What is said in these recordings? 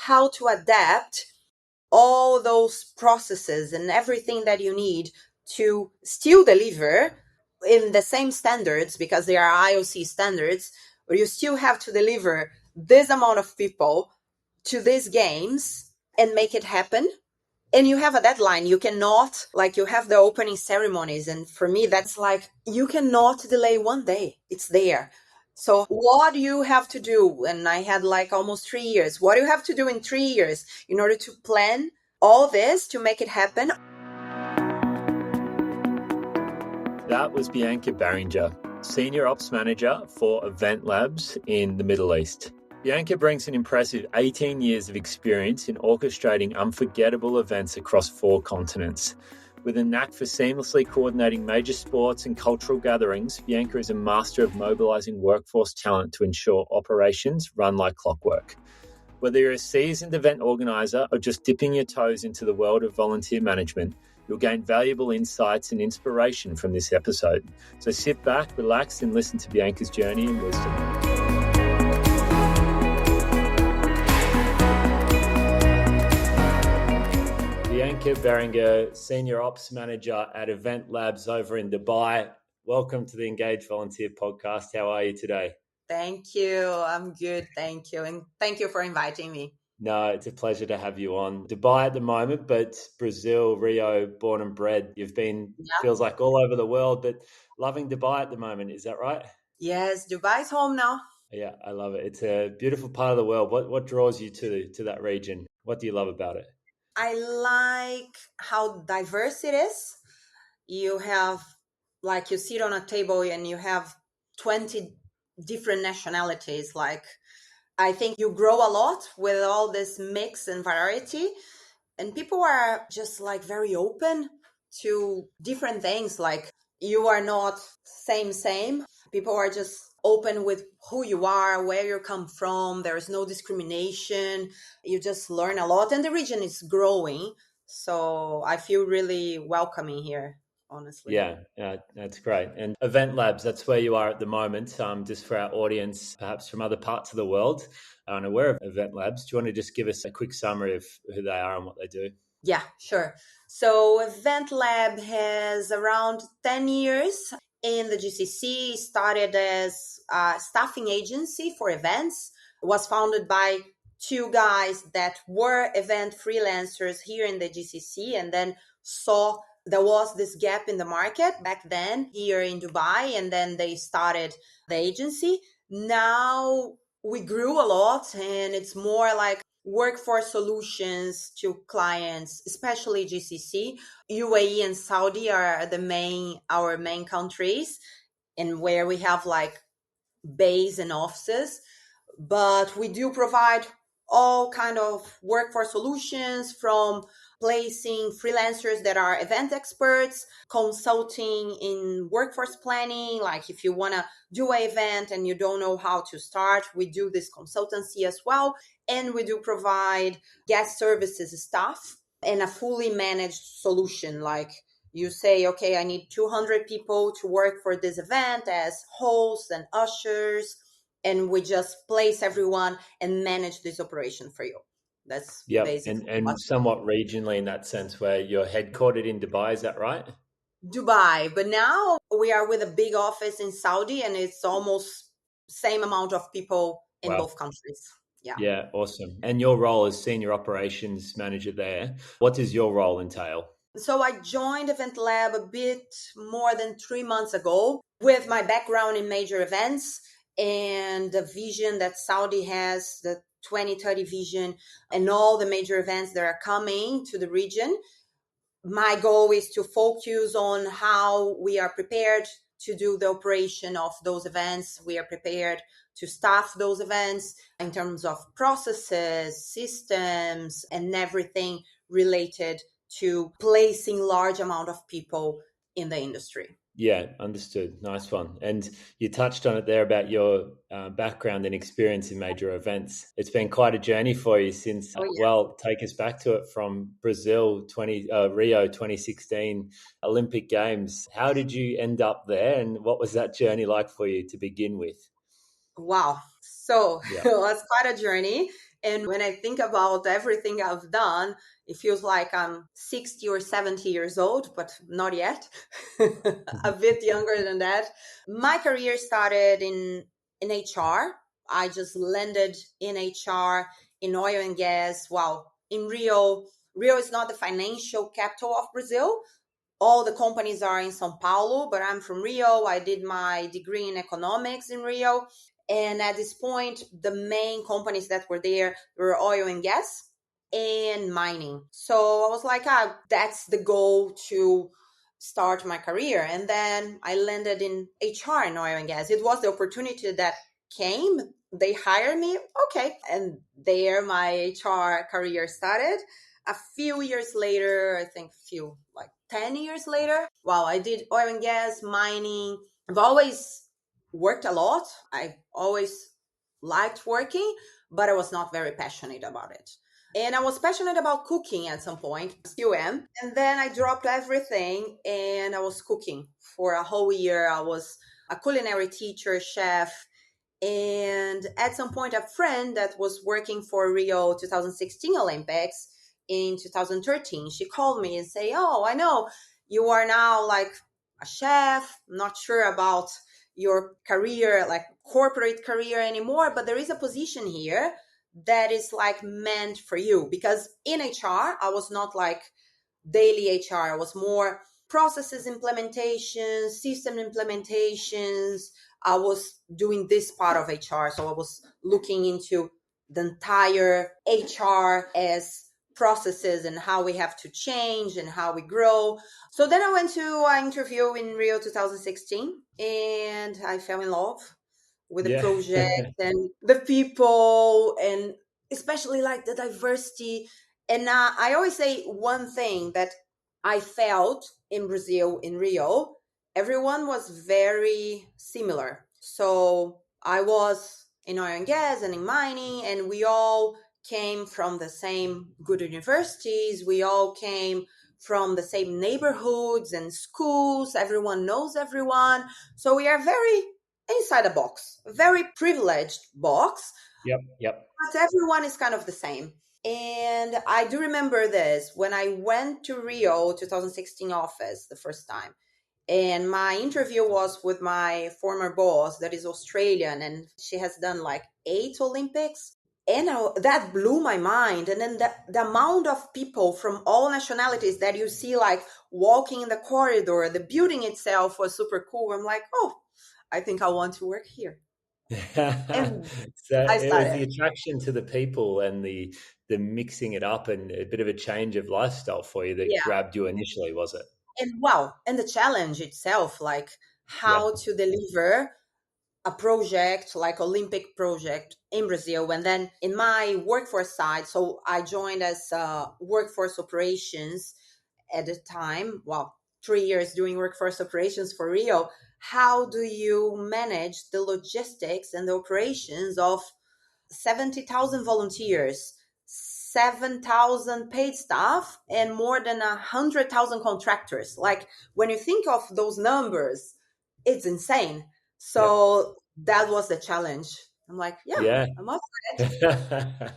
how to adapt all those processes and everything that you need to still deliver in the same standards, because they are IOC standards, where you still have to deliver this amount of people to these games and make it happen. And you have a deadline. You cannot, like, you have the opening ceremonies. And for me, that's like, you cannot delay one day. It's there. So what do you have to do? And I had like almost 3 years. What do you have to do in 3 years in order to plan all this to make it happen? That was Bianca Berenguer, Senior Ops Manager for Event Labs in the Middle East. Bianca brings an impressive 18 years of experience in orchestrating unforgettable events across 4 continents. With a knack for seamlessly coordinating major sports and cultural gatherings, Bianca is a master of mobilising workforce talent to ensure operations run like clockwork. Whether you're a seasoned event organiser or just dipping your toes into the world of volunteer management, you'll gain valuable insights and inspiration from this episode. So sit back, relax, and listen to Bianca's journey and wisdom. Bianca Berenguer, Senior Ops Manager at Event Labs over in Dubai. Welcome to the Engage Volunteer podcast. How are you today? Thank you. I'm good. Thank you. And thank you for inviting me. No, it's a pleasure to have you on. Dubai at the moment, but Brazil, Rio, born and bred. You've been, feels like all over the world, but loving Dubai at the moment. Is that right? Yes, Dubai's home now. Yeah, I love it. It's a beautiful part of the world. What draws you to that region? What do you love about it? I like how diverse it is. You have, like, you sit on a table and you have 20 different nationalities. Like, I think you grow a lot with all this mix and variety. And people are just like very open to different things. Like, you are not same. People are just open with who you are, where you come from. There is no discrimination. You just learn a lot, and the region is growing. So I feel really welcoming here, honestly. Yeah, that's great. And Event Labs, that's where you are at the moment. Just for our audience, perhaps from other parts of the world, unaware of Event Labs, do you want to just give us a quick summary of who they are and what they do? Yeah, sure. So Event Lab has around 10 years in the GCC. Started as a staffing agency for events. It was founded by 2 guys that were event freelancers here in the GCC, and then saw there was this gap in the market back then here in Dubai, and then they started the agency. Now we grew a lot, and it's more like workforce solutions to clients, especially GCC. UAE and Saudi are our main countries, and where we have like base and offices. But we do provide all kind of workforce solutions, from placing freelancers that are event experts, consulting in workforce planning. Like, if you want to do an event and you don't know how to start, we do this consultancy as well. And we do provide guest services staff and a fully managed solution. Like, you say, okay, I need 200 people to work for this event as hosts and ushers, and we just place everyone and manage this operation for you. That's basically and somewhat regionally in that sense, where you're headquartered in Dubai, is that right? Dubai, but now we are with a big office in Saudi, and it's almost same amount of people in both countries. Yeah, awesome. And your role as Senior Operations Manager there, what does your role entail? So I joined Event Lab a bit more than 3 months ago with my background in major events and the vision that Saudi has, the 2030 vision, and all the major events that are coming to the region. My goal is to focus on how we are prepared to do the operation of those events. We are prepared to staff those events in terms of processes, systems, and everything related to placing large amount of people in the industry. Yeah, understood. Nice one. And you touched on it there about your background and experience in major events. It's been quite a journey for you since, take us back to it from Brazil, Rio 2016 Olympic Games. How did you end up there, and what was that journey like for you to begin with? Wow. So it was quite a journey. And when I think about everything I've done, it feels like I'm 60 or 70 years old, but not yet. A bit younger than that. My career started in HR. I just landed in HR in oil and gas. Well, in Rio, Rio is not the financial capital of Brazil. All the companies are in Sao Paulo, but I'm from Rio. I did my degree in economics in Rio. And at this point, the main companies that were there were oil and gas and mining. So I was like, that's the goal to start my career. And then I landed in HR in oil and gas. It was the opportunity that came. They hired me. Okay. And there my HR career started. A few years later, I think few like 10 years later, wow, I did oil and gas, mining. I've always worked a lot. I've always liked working, but I was not very passionate about it. And I was passionate about cooking at some point, still am. And then I dropped everything and I was cooking for a whole year. I was a culinary teacher, chef. And at some point, a friend that was working for Rio 2016 Olympics in 2013, she called me and say, "Oh, I know you are now like a chef. I'm not sure about your career, like corporate career anymore, but there is a position here that is like meant for you." Because in HR, I was not like daily HR. I was more processes implementations, system implementations. I was doing this part of HR. So I was looking into the entire HR as processes and how we have to change and how we grow. So then I went to an interview in Rio 2016 and I fell in love with the Yeah. project and the people, and especially like the diversity. And I always say one thing that I felt in Brazil, in Rio, everyone was very similar. So I was in oil and gas and in mining, and we all came from the same good universities. We all came from the same neighborhoods and schools. Everyone knows everyone. So we are very inside a box, a very privileged box, Yep. Yep. but everyone is kind of the same. And I do remember this when I went to Rio 2016 office the first time. And my interview was with my former boss that is Australian, and she has done like 8 Olympics. And that blew my mind. And then the amount of people from all nationalities that you see like walking in the corridor, the building itself was super cool. I'm like, oh, I think I want to work here. And So I it was the started. attraction to the people and the mixing it up and a bit of a change of lifestyle for you that Yeah. grabbed you initially, was it? And wow. And the challenge itself, like Yeah. how to deliver a project like Olympic project in Brazil. And then in my workforce side, so I joined as workforce operations at the time. Well, 3 years doing workforce operations for Rio. How do you manage the logistics and the operations of 70,000 volunteers, 7,000 paid staff, and more than 100,000 contractors? Like when you think of those numbers, it's insane. Yep. So that was the challenge. I'm like, yeah, Yeah. I'm up for it.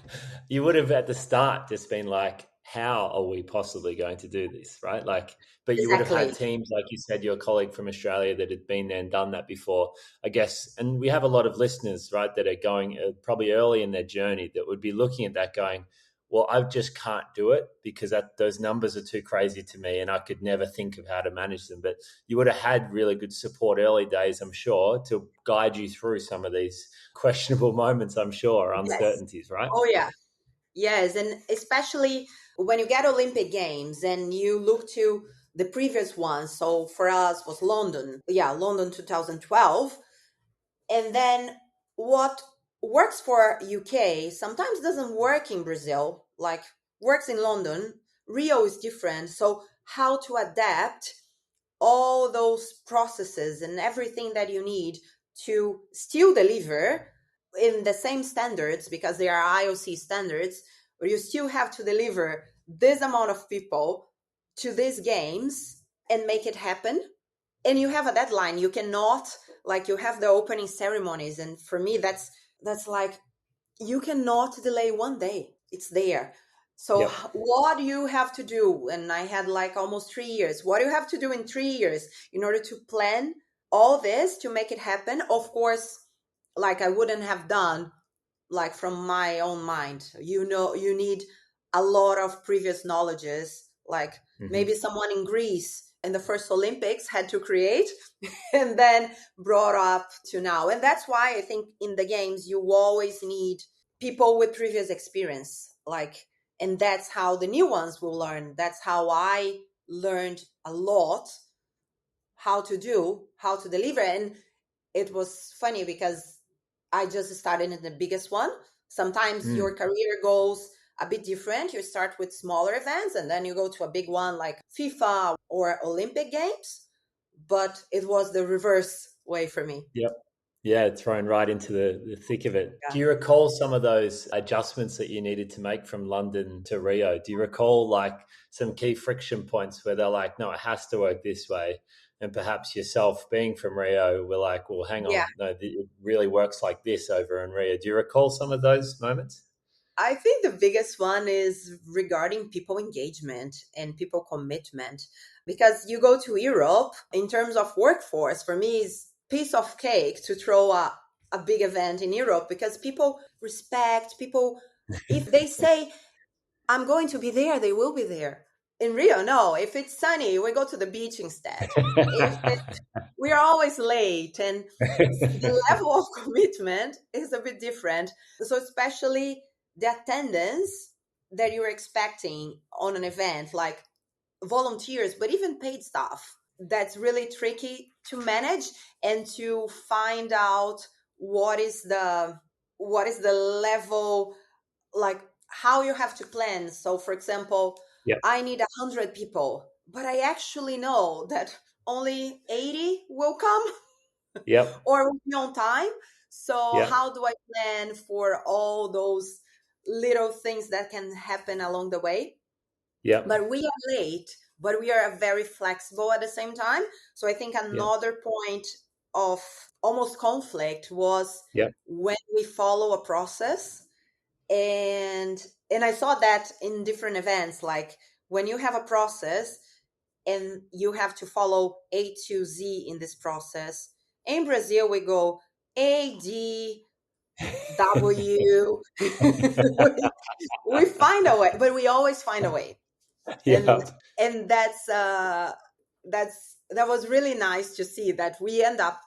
You would have at the start just been like, how are we possibly going to do this? Right. Like, but you would have had Exactly. teams, like you said, your colleague from Australia that had been there and done that before, I guess. And we have a lot of listeners, right, that are going probably early in their journey that would be looking at that going, well, I just can't do it because those numbers are too crazy to me and I could never think of how to manage them. But you would have had really good support early days, I'm sure, to guide you through some of these questionable moments, I'm sure, Yes. uncertainties, right? Oh, yeah. Yes. And especially when you get Olympic Games and you look to the previous ones. So for us was London. Yeah, London 2012. And then what works for UK sometimes doesn't work in Brazil, like works in London. Rio is different. So how to adapt all those processes and everything that you need to still deliver in the same standards, because they are IOC standards, but you still have to deliver this amount of people to these games and make it happen. And you have a deadline. You cannot, like, you have the opening ceremonies, and for me that's like you cannot delay one day. It's there. So Yep. what do you have to do? And I had like almost 3 years. What do you have to do in 3 years in order to plan all this to make it happen? Of course, like I wouldn't have done like from my own mind. You know, you need a lot of previous knowledges, like Hmm. maybe someone in Greece in the first Olympics had to create and then brought up to now. And that's why I think in the games you always need people with previous experience, like, and that's how the new ones will learn. That's how I learned a lot, how to deliver. And it was funny because I just started in the biggest one. Sometimes Mm. your career goes a bit different. You start with smaller events and then you go to a big one like FIFA or Olympic Games. But it was the reverse way for me. Yep. Yeah, thrown right into the thick of it. Yeah. Do you recall some of those adjustments that you needed to make from London to Rio? Do you recall like some key friction points where they're like, no, it has to work this way? And perhaps yourself being from Rio, we're like, well, hang Yeah. on, no, it really works like this over in Rio. Do you recall some of those moments? I think the biggest one is regarding people engagement and people commitment. Because you go to Europe, in terms of workforce, for me, is piece of cake to throw a big event in Europe because people respect people. If they say, I'm going to be there, they will be there. In Rio, no. If it's sunny, we go to the beach instead. If we are always late, and the level of commitment is a bit different. So especially the attendance that you're expecting on an event, like volunteers, but even paid staff, that's really tricky to manage and to find out what is the level, like how you have to plan. So for example, Yep, I need 100 people, but I actually know that only 80 will come yep, or will be on time. So yep, how do I plan for all those little things that can happen along the way? yep, But we are late, but we are very flexible at the same time. So I think yep, another point of almost conflict was yep, when we follow a process, and I saw that in different events, like when you have a process and you have to follow A to Z in this process. In Brazil we go ADW. We find a way, but we always find a way. and yep, and that was really nice to see that we end up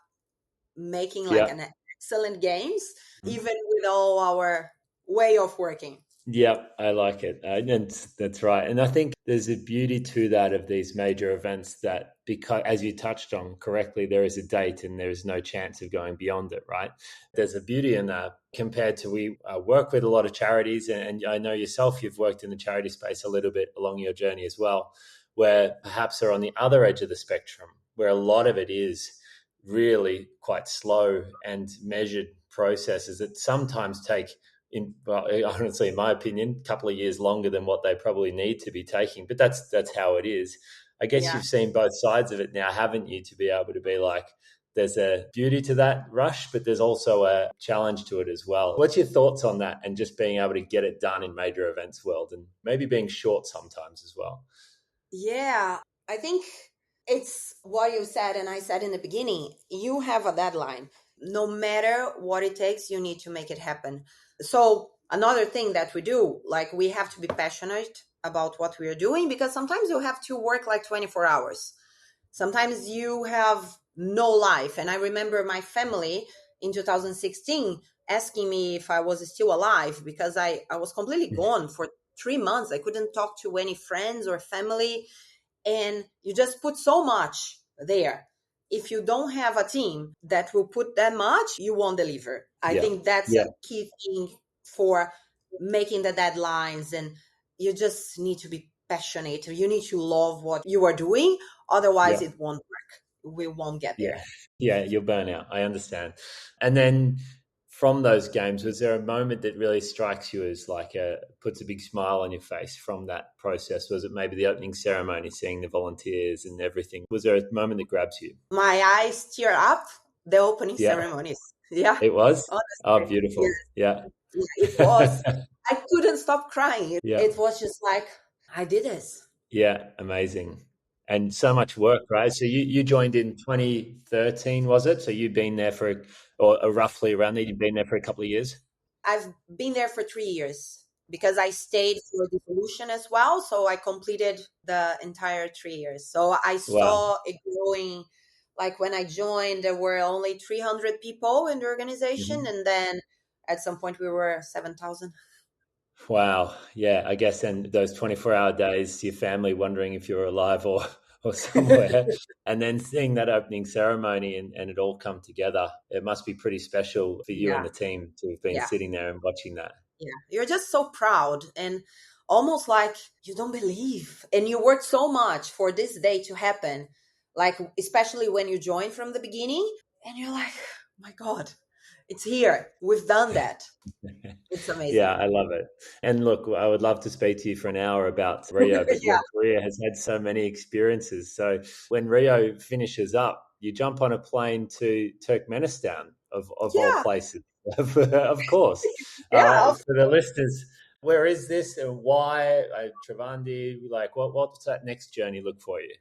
making like yep. an excellent games even with all our way of working. Yep, I like it. And that's right. And I think there's a beauty to that of these major events that, because, as you touched on correctly, there is a date and there is no chance of going beyond it, right? There's a beauty in that compared to we work with a lot of charities. And I know yourself, you've worked in the charity space a little bit along your journey as well, where perhaps are on the other edge of the spectrum, where a lot of it is really quite slow and measured processes that sometimes take well, honestly, in my opinion, a couple of years longer than what they probably need to be taking. But that's how it is. I guess Yeah. you've seen both sides of it now, haven't you? To be able to be like, there's a beauty to that rush, but there's also a challenge to it as well. What's your thoughts on that, and just being able to get it done in major events world, and maybe being short sometimes as well? Yeah, I think it's what you said, and I said in the beginning, you have a deadline. No matter what it takes, you need to make it happen. So, another thing that we do, like we have to be passionate about what we are doing because sometimes you have to work like 24 hours. Sometimes you have no life. And I remember my family in 2016 asking me if I was still alive because I was completely gone for 3 months. I couldn't talk to any friends or family, and you just put so much there. If you don't have a team that will put that much, you won't deliver. I Yeah, think that's a yeah, key thing for making the deadlines, and you just need to be passionate. You need to love what you are doing, otherwise yeah. it won't work. We won't get Yeah. there. Yeah, you'll burn out. I understand. And then from those games, was there a moment that really strikes you as like puts a big smile on your face from that process? Was it maybe the opening ceremony, seeing the volunteers and everything? Was there a moment that grabs you? My eyes tear up the opening Yeah, ceremonies. Yeah, it was. Oh, honestly. beautiful. Yeah. Yeah, it was. I couldn't stop crying. Yeah. It was just like, I did this. Yeah, amazing. And so much work, right? So you joined in 2013, was it? So you've been there for, or roughly around there, you've been there for a couple of years? I've been there for 3 years because I stayed for devolution as well. So I completed the entire 3 years. So I Wow. saw it growing. Like when I joined, there were only 300 people in the organization. Mhm. And then at some point we were 7,000. Wow. Yeah, I guess, and those 24-hour days, your family wondering if you're alive or somewhere, and then seeing that opening ceremony and it all come together, it must be pretty special for you and Yeah. the team to have been Yeah. sitting there and watching that. Yeah. You're just so proud and almost like you don't believe. And you worked so much for this day to happen. Like, especially when you join from the beginning and you're like, oh my God, it's here. We've done that. It's Yeah, amazing. I love it. And look, I would love to speak to you for an hour about Rio, but Yeah. your career has had so many experiences. So when Rio finishes up, you jump on a plane to Turkmenistan, of all Yeah. places, of course. Yeah. For the listeners, where is this and why? Travandi, like what's that next journey look for you?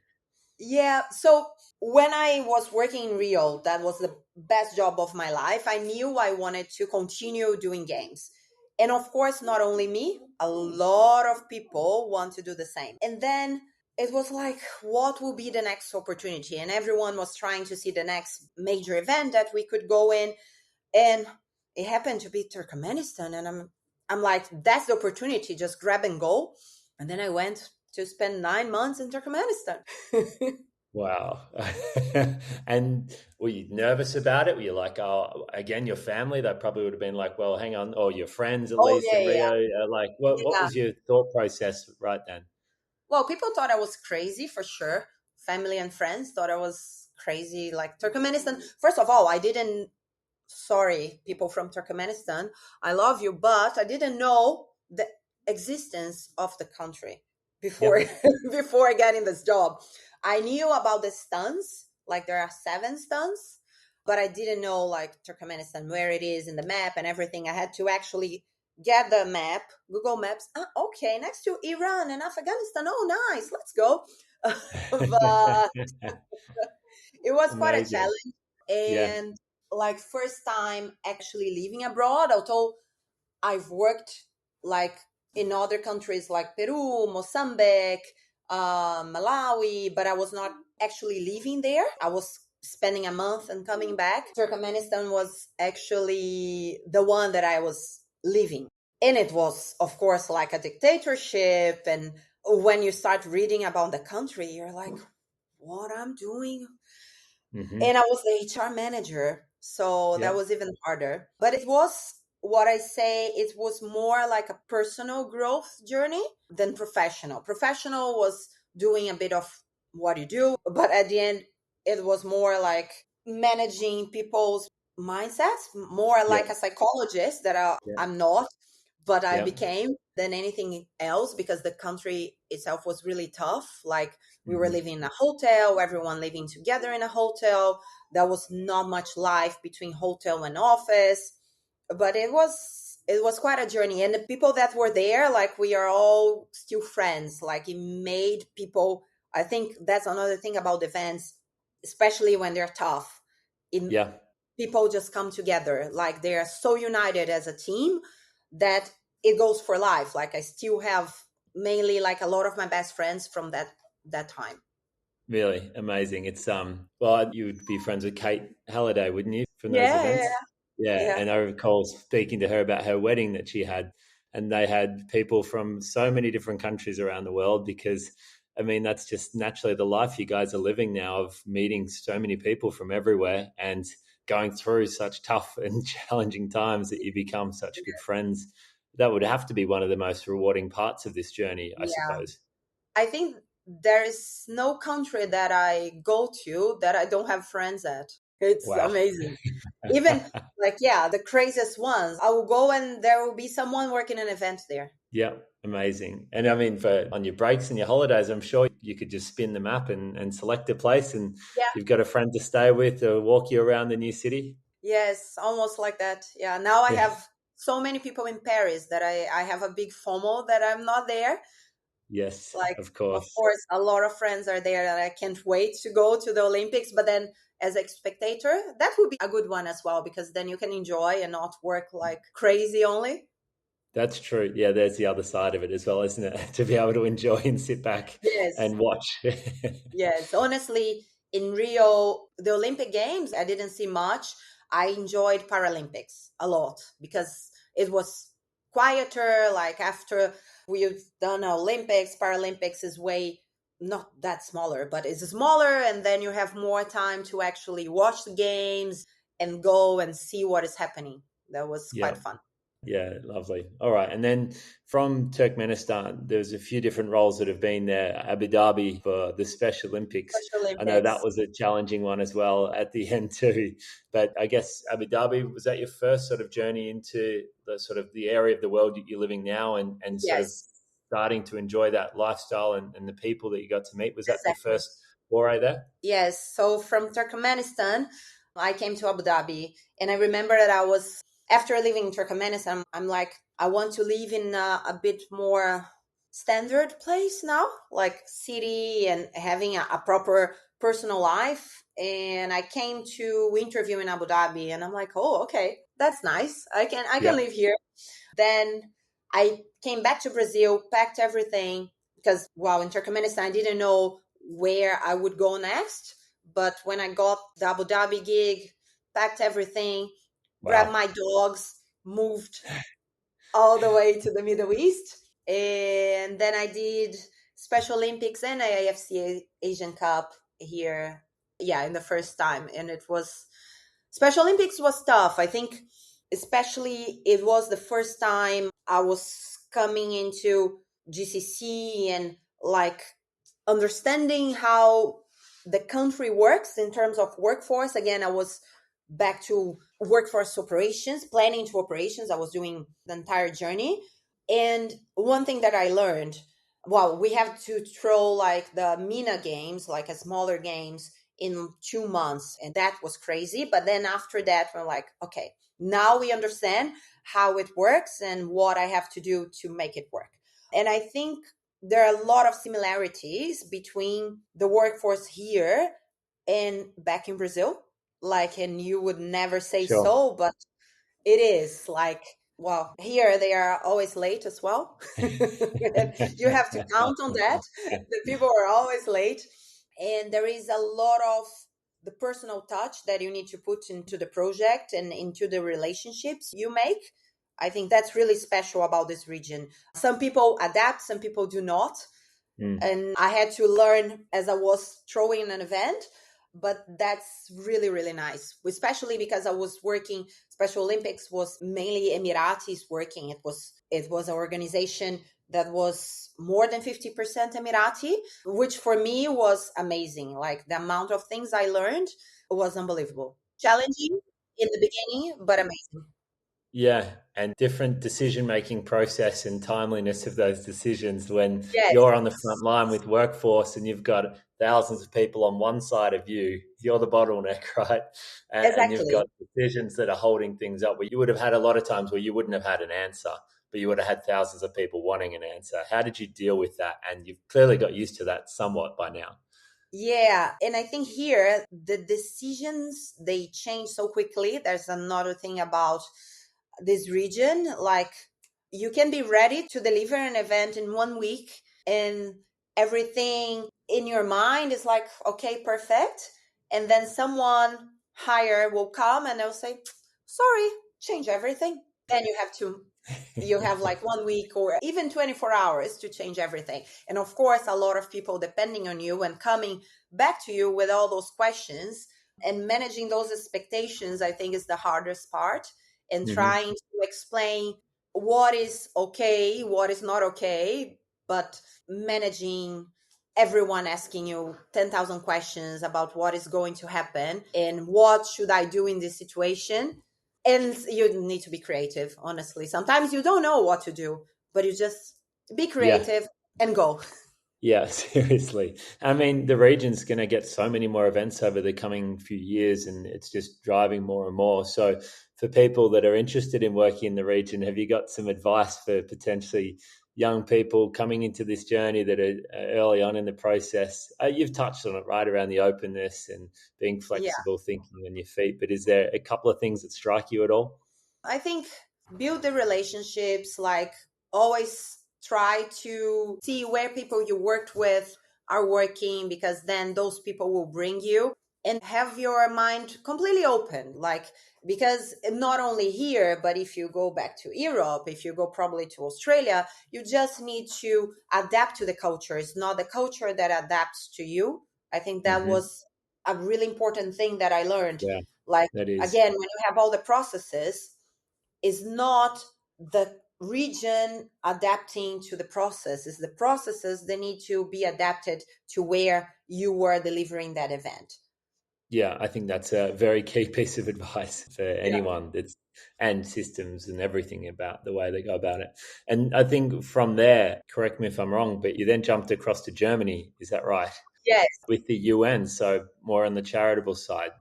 Yeah. So when I was working in Rio, that was the best job of my life. I knew I wanted to continue doing games. And of course, not only me, a lot of people want to do the same. And then it was like, what will be the next opportunity? And everyone was trying to see the next major event that we could go in. And it happened to be Turkmenistan. And I'm like, that's the opportunity, just grab and go. And then I went to spend 9 months in Turkmenistan. Wow. And were you nervous about it? Were you like, oh, again, your family, they probably would have been like, well, hang on, or your friends at Oh least yeah, in yeah, Rio, like, what yeah. was your thought process right then? Well, people thought I was crazy for sure. Family and friends thought I was crazy. Like Turkmenistan. First of all, I didn't. Sorry, people from Turkmenistan. I love you, but I didn't know the existence of the country before Yep. before getting this job. I knew about the stunts. Like there are 7 stunts, but I didn't know like Turkmenistan where it is in the map and everything. I had to actually get the map, Google Maps. Ah, okay, next to Iran and Afghanistan. Oh, nice, let's go. But it was quite a Amazing. challenge. Yeah. And like first time actually living abroad, although I've worked like in other countries like Peru, Mozambique, Malawi, but I was not actually living there. I was spending a month and coming back. Turkmenistan was actually the one that I was living. And it was, of course, like a dictatorship. And when you start reading about the country, you're like, what I'm doing? Hmm. And I was the HR manager. So that Yep. was even harder. But it was what I say, it was more like a personal growth journey than professional. Professional was doing a bit of what you do, but at the end, it was more like managing people's mindsets, more like a Yep. psychologist that Yep. I'm not, but I Yep. became than anything else because the country itself was really tough. Like we were Hmm. living in a hotel, everyone living together in a hotel. There was not much life between hotel and office, but it was quite a journey. And the people that were there, like we are all still friends. Like it made people. I think that's another thing about events, especially when they're tough. In Yeah. people just come together, like they are so united as a team that it goes for life. Like I still have mainly like a lot of my best friends from that time. Really amazing. It's well, you would be friends with Kate Halliday, wouldn't you, from those Yeah, yeah, events? Yeah, yeah. and I recall speaking to her about her wedding that she had, and they had people from so many different countries around the world because I mean that's just naturally the life you guys are living now of meeting so many people from everywhere and going through such tough and challenging times that you become such good friends. That would have to be one of the most rewarding parts of this journey, I Yeah. suppose. I think there is no country that I go to that I don't have friends at. It's Wow. amazing. Even like, yeah, the craziest ones. I will go and there will be someone working an event there. Yeah, amazing. And I mean, for on your breaks and your holidays, I'm sure you could just spin the map and select a place, and Yeah. you've got a friend to stay with or walk you around the new city. Yes, almost like that. Yeah. Now I Yeah, have so many people in Paris that I have a big FOMO that I'm not there. Yes, Like, of of course. course, a lot of friends are there and I can't wait to go to the Olympics. But then as a spectator, that would be a good one as well, because then you can enjoy and not work like crazy only. That's true. Yeah, there's the other side of it as well, isn't it? To be able to enjoy and sit back Yes. and watch. Yes, honestly, in Rio, the Olympic Games, I didn't see much. I enjoyed Paralympics a lot because it was quieter. Like after we've done Olympics, Paralympics is way not that smaller, but it's smaller, and then you have more time to actually watch the games and go and see what is happening. That was Yeah. quite fun. Yeah, lovely. All right. And then from Turkmenistan, there's a few different roles that have been there. Abu Dhabi for the Special Olympics. Special I know that Olympics. was a challenging one as well at the end too. But I guess Abu Dhabi, was that your first sort of journey into the sort of the area of the world that you're living now, and sort of Yes, starting to enjoy that lifestyle and the people that you got to meet? Was that the exactly. first foray there? Yes. So from Turkmenistan, I came to Abu Dhabi, and I remember that I was after living in Turkmenistan. I'm like, I want to live in a bit more standard place now, like city, and having a proper personal life. And I came to interview in Abu Dhabi, and I'm like, oh, okay, that's nice. I can Yeah. live here. Then I came back to Brazil, packed everything because, well, in Turkmenistan, I didn't know where I would go next. But when I got the Abu Dhabi gig, packed everything, grabbed Wow. my dogs, moved all the way to the Middle East. And then I did Special Olympics and AFC Asian Cup here. Yeah, in the first time. And it was Special Olympics was tough. I think, especially, it was the first time I was coming into GCC and like understanding how the country works in terms of workforce. Again, I was back to workforce operations, planning to operations. I was doing the entire journey. And one thing that I learned, well, we have to throw like the MENA games, like a smaller games in 2 months. And that was crazy. But then after that, we're like, okay, now we understand how it works and what I have to do to make it work. And I think there are a lot of similarities between the workforce here and back in Brazil. Like, and you would never say Sure. so, but it is like, well, here they are always late as well. And you have to count on that. The people are always late. And there is a lot of the personal touch that you need to put into the project and into the relationships you make. I think that's really special about this region. Some people adapt, some people do not. Mm, And I had to learn as I was throwing an event, but that's really, really nice, especially because I was working. Special Olympics was mainly Emiratis working. It was an organization that was more than 50% Emirati, which for me was amazing. Like the amount of things I learned was unbelievable. Challenging in the beginning, but amazing. yeah, and different decision making process and timeliness of those decisions when Yes, you're on the front line with workforce and you've got thousands of people on one side of you, you're the bottleneck, right? And you've exactly. got decisions that are holding things up where you would have had a lot of times where you wouldn't have had an answer, but you would have had thousands of people wanting an answer. How did you deal with that? And you've clearly got used to that somewhat by now. Yeah, and I think here the decisions they change so quickly. There's another thing about this region, like you can be ready to deliver an event in 1 week and everything in your mind is like, okay, perfect. And then someone higher will come and they'll say, sorry, change everything. Then you have like 1 week or even 24 hours to change everything. And of course, a lot of people depending on you and coming back to you with all those questions, and managing those expectations, I think, is the hardest part. And Hmm. trying to explain what is okay, what is not okay, but managing everyone asking you 10,000 questions about what is going to happen and what should I do in this situation. And you need to be creative, honestly. Sometimes you don't know what to do, but you just be Yeah. creative and go. Yeah, seriously. I mean, the region's going to get so many more events over the coming few years, and it's just driving more and more. So, for people that are interested in working in the region, have you got some advice for potentially young people coming into this journey that are early on in the process? You've touched on it, right, around the openness and being Yeah. flexible, thinking on your feet. But is there a couple of things that strike you at all? I think build the relationships, like always try to see where people you worked with are working, because then those people will bring you, and have your mind completely open. Like, because not only here, but if you go back to Europe, if you go probably to Australia, you just need to adapt to the culture. It's not the culture that adapts to you. I think that Hmm. was a really important thing that I learned. Yeah, Like, that is. again, when you have all the processes, is not the region adapting to the process, is the processes that need to be adapted to where you were delivering that event. Yeah, I think that's a very key piece of advice for Yeah. anyone that's and systems and everything about the way they go about it. And I think from there, correct me if I'm wrong, but you then jumped across to Germany, is that right? Yes. With the UN, so more on the charitable side.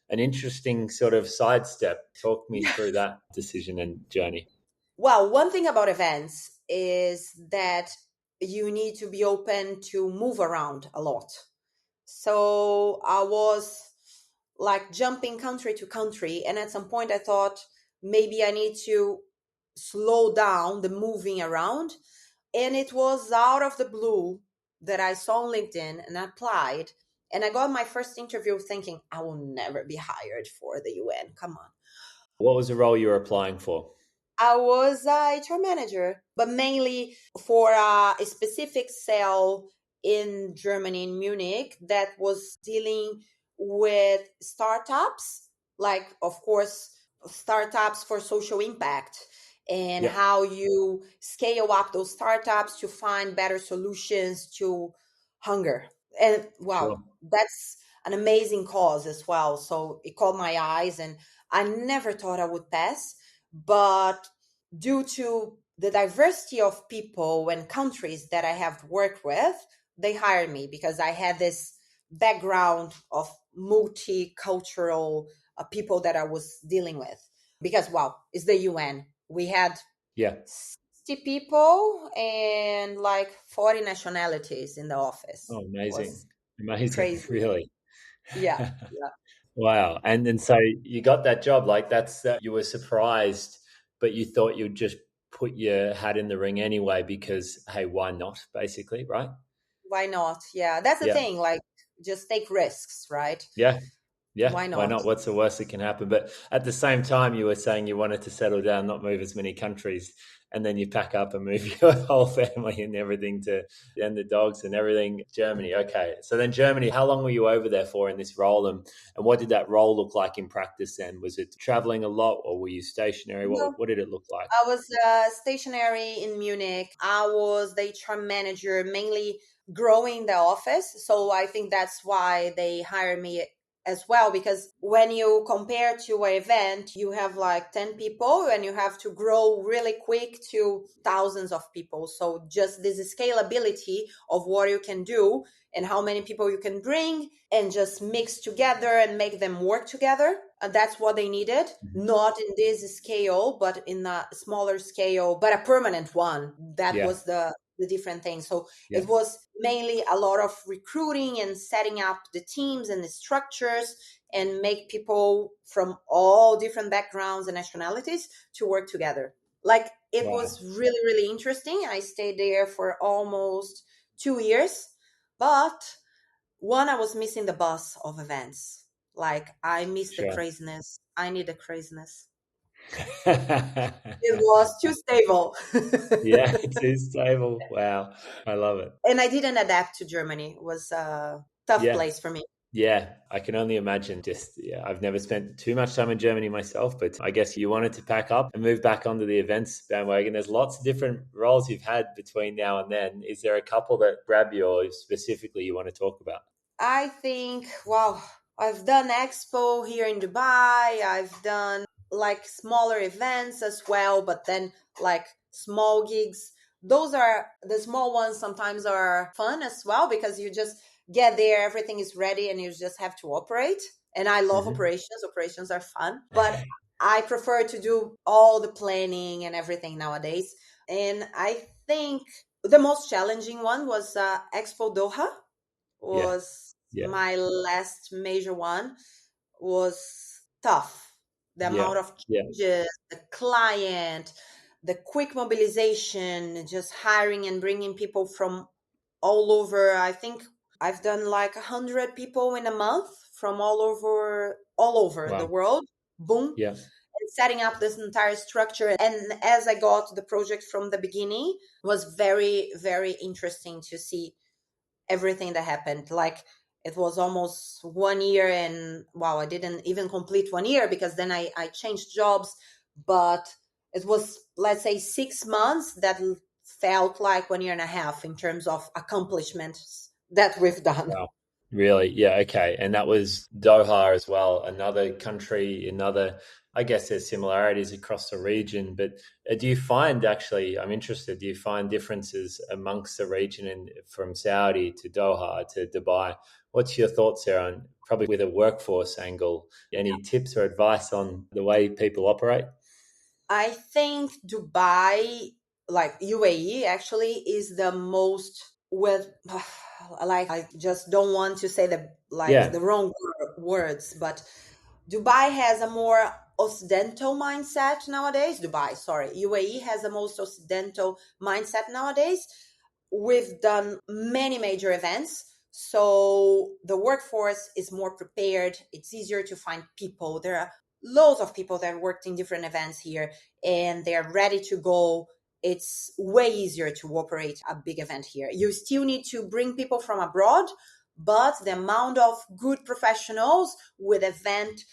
An interesting sort of sidestep. Talk me through that decision and journey. Well, one thing about events is that you need to be open to move around a lot. So I was like jumping country to country. And at some point, I thought maybe I need to slow down the moving around. And it was out of the blue that I saw on LinkedIn and applied. And I got my first interview thinking, I will never be hired for the UN. Come on. What was the role you were applying for? I was a HR manager, but mainly for a specific cell in Germany, in Munich, that was dealing with startups, like, of course, startups for social impact, and Yeah, how you scale up those startups to find better solutions to hunger. And sure. wow, that's an amazing cause as well. So it caught my eyes, and I never thought I would pass, but due to the diversity of people and countries that I have worked with, they hired me because I had this background of multicultural people that I was dealing with. Because, wow, it's the UN. We had Yeah. 60 people and like 40 nationalities in the office. Oh, It was amazing. Amazing, crazy. really. Yeah. Yeah. Wow. And so you got that job. Like that's you were surprised, but you thought you'd just put your hat in the ring anyway because hey, why not? Basically, right? Why not? Yeah. That's the Yeah. thing. Like, just take risks, right? Yeah. Yeah. Why Why not? not? What's the worst that can happen? But at the same time, you were saying you wanted to settle down, not move as many countries, and then you pack up and move your whole family and everything to and the dogs and everything. Germany. Okay. So then Germany, how long were you over there for in this role, and what did that role look like in practice then? Was it traveling a lot or were you stationary? What did it look like? I was stationary in Munich. I was the HR manager, mainly growing the office. So I think that's why they hired me as well. Because when you compare to an event, you have like 10 people and you have to grow really quick to thousands of people. So just this scalability of what you can do and how many people you can bring and just mix together and make them work together. That's what they needed, Mhm. not in this scale, but in a smaller scale, but a permanent one. That Yeah. was the different thing. So Yeah. it was mainly a lot of recruiting and setting up the teams and the structures and make people from all different backgrounds and nationalities to work together. Like, it Wow. was really, really interesting. I stayed there for almost 2 years, but one, I was missing the bus of events. Like, I missed the Sure. craziness. I need the craziness. It was too stable. Yeah, it is stable. Wow. I love it. And I didn't adapt to Germany. It was a tough Yeah. place for me. Yeah, I can only imagine. Just, yeah, I've never spent too much time in Germany myself, but I guess you wanted to pack up and move back onto the events bandwagon. There's lots of different roles you've had between now and then. Is there a couple that grab you or specifically you want to talk about? I think, wow, I've done Expo here in Dubai. I've done like smaller events as well, but then like small gigs those are the small ones. Sometimes are fun as well, because you just get there, everything is ready, and you just have to operate. And I love Hmm. operations are fun, but I prefer to do all the planning and everything nowadays. And I think the most challenging one was Expo Doha. Yeah. Was Yeah. my last major one. Was tough. The Yeah. amount of Yeah. changes, the client, the quick mobilization, just hiring and bringing people from all over. I think I've done like 100 people in a month from all over the Wow. world. Boom. Yeah. And setting up this entire structure. And as I got the project from the beginning, was very, very interesting to see everything that happened. Like, it was almost 1 year, and wow, I didn't even complete 1 year, because then I changed jobs. But it was, let's say, 6 months that felt like 1 year and a half in terms of accomplishments that we've done. Wow. Really? Yeah, okay. And that was Doha as well, another country, another, I guess there's similarities across the region, but do you find actually, I'm interested, do you find differences amongst the region and from Saudi to Doha to Dubai? What's your thoughts there on probably with a workforce angle? Any tips or advice on the way people operate? I think Dubai, like UAE, actually is the most with like, I just don't want to say Yeah. the wrong words, but Dubai has a more Occidental mindset nowadays. Dubai, sorry, UAE has the most Occidental mindset nowadays. We've done many major events, so the workforce is more prepared. It's easier to find people. There are loads of people that worked in different events here, and they're ready to go. It's way easier to operate a big event here. You still need to bring people from abroad, but the amount of good professionals with event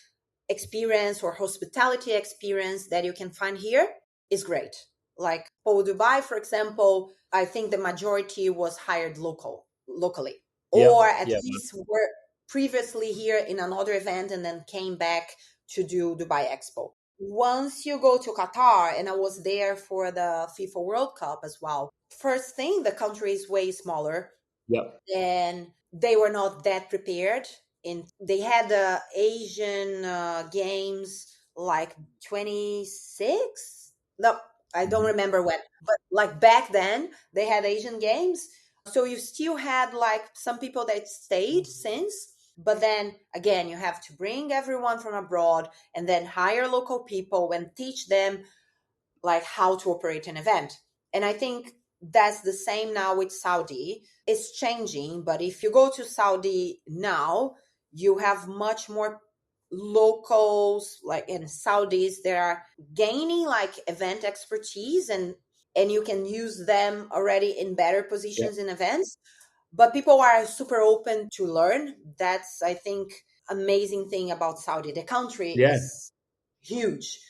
experience or hospitality experience that you can find here is great. Like Paul Dubai, for example, I think the majority was hired locally, or Yep. at Yeah. least were previously here in another event and then came back to do Dubai Expo. Once you go to Qatar, and I was there for the FIFA World Cup as well. First thing, the country is way smaller, Yep. and they were not that prepared. In They had the Asian games like 26. No, I don't Mhm. remember when, but like back then they had Asian games. So you still had like some people that stayed since, but then again, you have to bring everyone from abroad and then hire local people and teach them like how to operate an event. And I think that's the same now with Saudi. It's changing, but if you go to Saudi now, you have much more locals like in Saudis that are gaining like event expertise, and you can use them already in better Yep. positions in events. But people are super open to learn. That's, I think, amazing thing about Saudi. The country Yeah. is huge.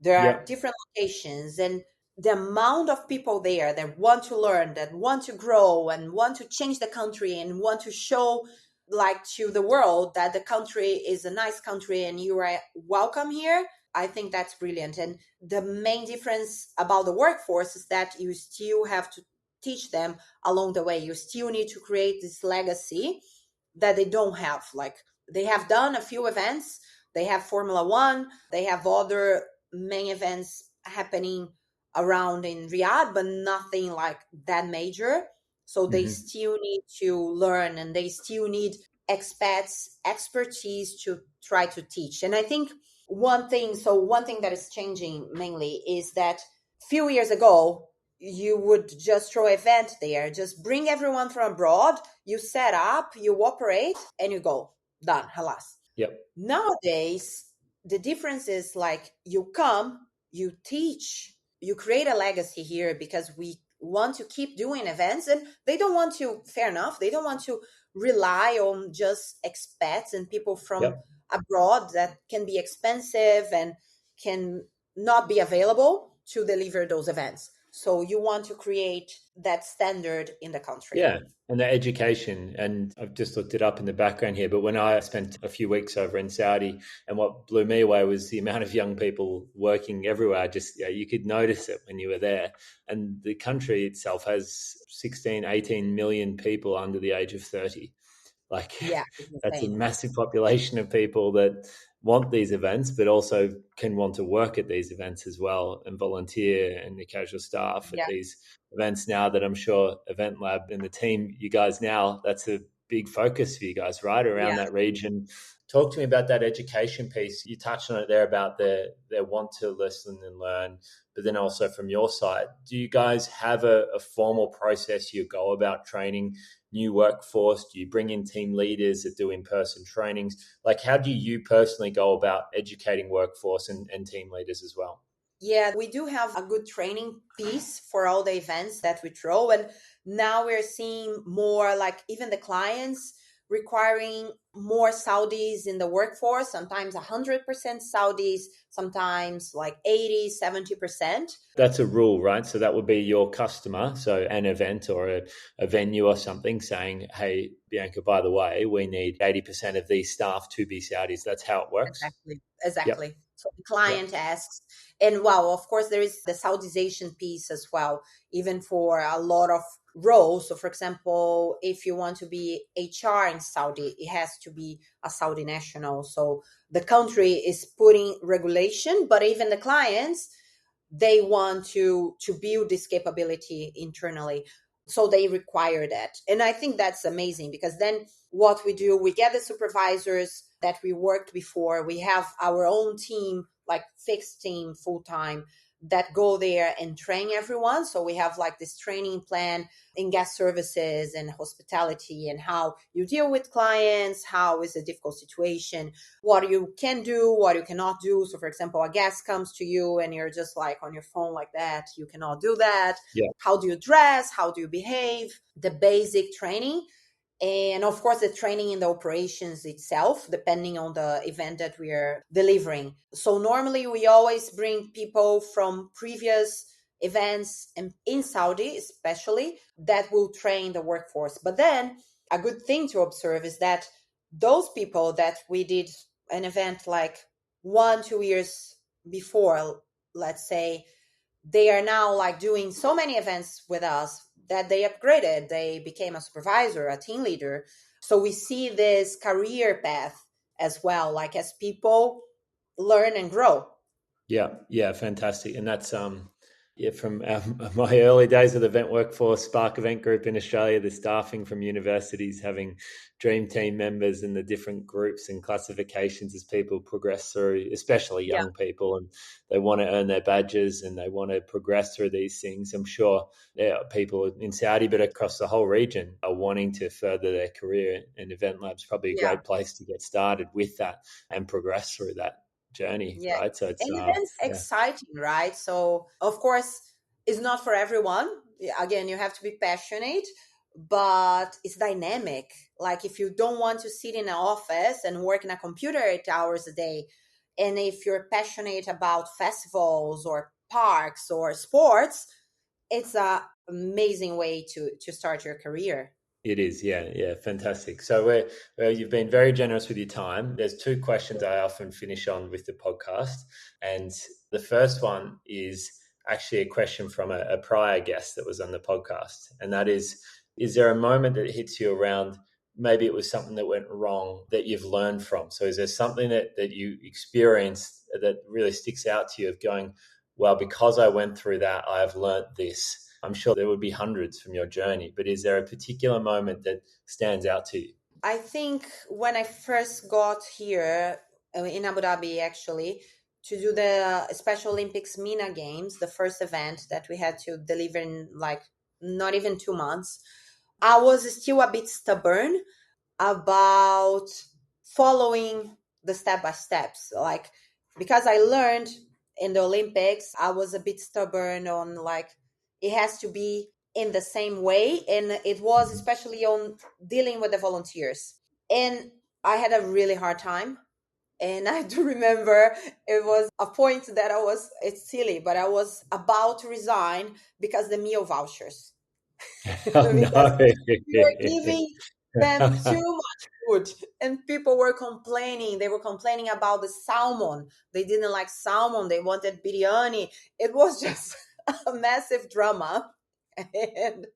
There are Yep. different locations, and the amount of people there that want to learn, that want to grow and want to change the country and want to show like to the world that the country is a nice country and you are welcome here. I think that's brilliant. And the main difference about the workforce is that you still have to teach them along the way. You still need to create this legacy that they don't have. Like, they have done a few events, they have Formula One, they have other main events happening around in Riyadh, but nothing like that major. So they Hmm. still need to learn, and they still need expats expertise to try to teach. And I think one thing that is changing mainly is that few years ago you would just throw event there, just bring everyone from abroad, you set up, you operate, and you go, done, halas. Yep. Nowadays, the difference is like you come, you teach, you create a legacy here, because we want to keep doing events, and they don't want to, fair enough, they don't want to rely on just expats and people from Yep. abroad that can be expensive and can not be available to deliver those events. So you want to create that standard in the country. Yeah, and the education, and I've just looked it up in the background here, but when I spent a few weeks over in Saudi, and what blew me away was the amount of young people working everywhere. Just, you could notice it when you were there. And the country itself has 16, 18 million people under the age of 30. Like, Yeah, it's that's a insane. massive population of people that want these events, but also can want to work at these events as well and volunteer and the casual staff at Yeah, these events now that I'm sure Event Lab and the team, you guys now, that's a big focus for you guys, right? Around yeah. that region. Talk to me about that education piece. You touched on it there about their want to listen and learn, but then also from your side, do you guys have a formal process you go about training new workforce? Do you bring in team leaders that do in-person trainings? Like, how do you personally go about educating workforce and team leaders as well? Yeah, we do have a good training piece for all the events that we throw. And now we're seeing more like even the clients requiring more Saudis in the workforce, sometimes 100% Saudis, sometimes like 80, 70%. That's a rule, right? So that would be your customer, so an event or a venue or something saying, hey, Bianca, by the way, we need 80% of these staff to be Saudis. That's how it works. Exactly. Yep. Exactly. So the Yep. client asks, and wow, of course, there is the Saudization piece as well, even for a lot of roles. So, for example, if you want to be HR in Saudi, it has to be a Saudi national. So the country is putting regulation, but even the clients, they want to build this capability internally, so they require that. And I think that's amazing, because then what we do, we get the supervisors that we worked before, we have our own team, like fixed team, full time, that go there and train everyone. So we have like this training plan in guest services and hospitality, and how you deal with clients, how is a difficult situation, what you can do, what you cannot do. So, for example, a guest comes to you and you're just like on your phone like that, you cannot do that. Yeah. How do you dress? How do you behave? The basic training. And of course, the training in the operations itself, depending on the event that we are delivering. So normally we always bring people from previous events, and in Saudi especially, that will train the workforce. But then a good thing to observe is that those people that we did an event like 1 2 years before, let's say, they are now like doing so many events with us that they upgraded, they became a supervisor, a team leader. So we see this career path as well, like as people learn and grow. Yeah, yeah, fantastic. And that's yeah, from my early days of the event workforce, Spark Event Group in Australia, the staffing from universities having dream team members and the different groups and classifications as people progress through, especially Yeah, young people, and they want to earn their badges and they want to progress through these things. I'm sure people in Saudi, but across the whole region, are wanting to further their career, and Event Lab's probably a yeah, great place to get started with that and progress through that journey, yeah. right? So it's And events yeah, exciting, right? So of course it's not for everyone. Again, you have to be passionate, but it's dynamic. Like if you don't want to sit in an office and work in a computer 8 hours a day, and if you're passionate about festivals or parks or sports, it's a amazing way to start your career. it is. Yeah, yeah, fantastic. So you've been very generous with your time. There's two questions I often finish on with the podcast, and the first one is actually a question from a prior guest that was on the podcast, and that is there a moment that hits you around? Maybe it was something that went wrong that you've learned from. So is there something that you experienced that really sticks out to you of going, well, because I went through that, I've learned this. I'm sure there would be hundreds from your journey, but is there a particular moment that stands out to you? I think when I first got here in Abu Dhabi, actually, to do the Special Olympics MENA Games, the first event that we had to deliver in like not even 2 months, I was still a bit stubborn about following the step by steps. Like, because I learned in the Olympics, I was a bit stubborn on like, it has to be in the same way. And it was Mhm. especially on dealing with the volunteers. And I had a really hard time And I do remember it was a point that it's silly, but I was about to resign because the meal vouchers. Oh, Because no. we were giving them too much food and people were complaining. They were complaining about the salmon. They didn't like salmon. They wanted biryani. It was just a massive drama. And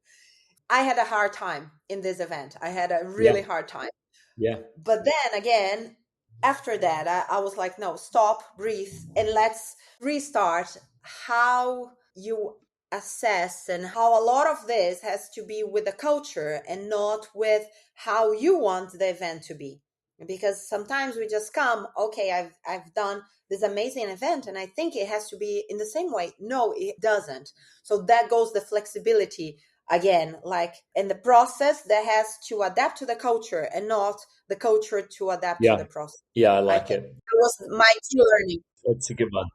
I had a hard time in this event. I had a Yeah. really hard time. Yeah. But then again, after that, I was like, no, stop, breathe, and let's restart how you assess and how a lot of this has to be with the culture and not with how you want the event to be. Because sometimes we just come, okay, I've done this amazing event and I think it has to be in the same way. No, it doesn't. So that goes the flexibility again, like in the process that has to adapt to the culture and not the culture to adapt to Yeah. the process. Yeah, I I like think it. that was my key learning. That's a good one.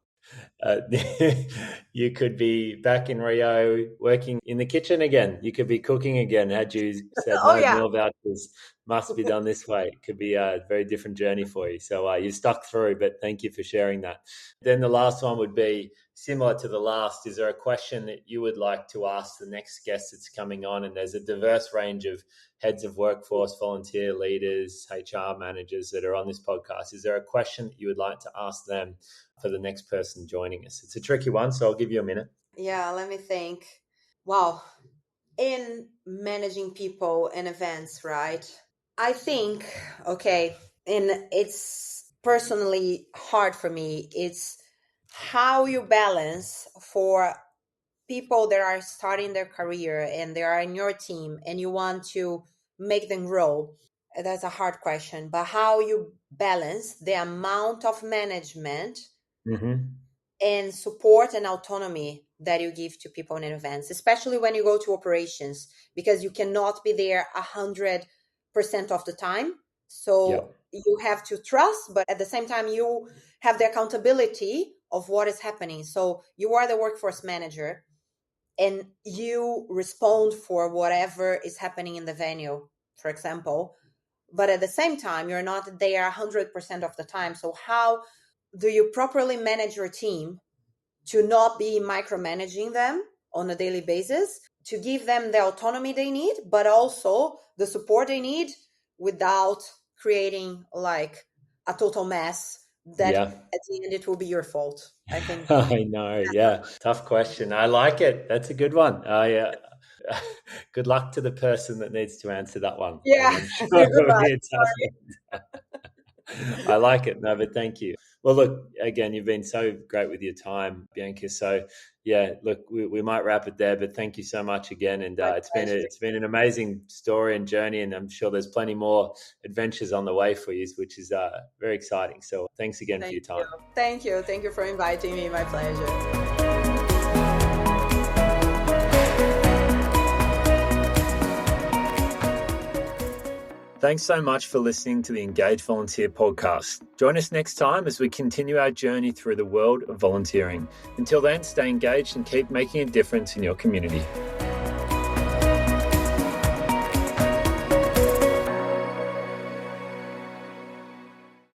Uh, you could be back in Rio working in the kitchen again. You could be cooking again. Had you said Oh no yeah. meal vouchers must be done this way, it could be a very different journey for you. So you stuck through, but thank you for sharing that. Then the last one would be similar to the last. Is there a question that you would like to ask the next guest that's coming on? And there's a diverse range of heads of workforce, volunteer leaders, HR managers that are on this podcast. Is there a question that you would like to ask them for the next person joining us? It's a tricky one, so I'll give you a minute. Yeah, let me think. Wow. In managing people and events, right? I think, okay, and it's personally hard for me. It's how you balance for people that are starting their career and they are in your team and you want to make them grow. That's a hard question, but how you balance the amount of management Mm-hmm. and support and autonomy that you give to people in events, especially when you go to operations, because you cannot be there 100% of the time. Yeah. So you have to trust, but at the same time, you have the accountability of what is happening. So you are the workforce manager and you respond for whatever is happening in the venue, for example. But at the same time, you're not there 100% of the time. So how do you properly manage your team to not be micromanaging them on a daily basis, to give them the autonomy they need, but also the support they need without creating like a total mess that Yeah. at the end it will be your fault. I think. I know. Yeah. Tough question. I like it. That's a good one. Good luck to the person that needs to answer that one. And Yeah. I'm sure Good luck. it doesn't. I like it. No, but thank you. Well, look, again, you've been so great with your time, Bianca. So, yeah, look, we might wrap it there, but thank you so much again. And My pleasure. it's been an amazing story and journey, and I'm sure there's plenty more adventures on the way for you, which is very exciting. So, thanks again for Thank your you. time. Thank you. Thank you for inviting me. My pleasure. Thanks so much for listening to the Engage Volunteer podcast. Join us next time as we continue our journey through the world of volunteering. Until then, stay engaged and keep making a difference in your community.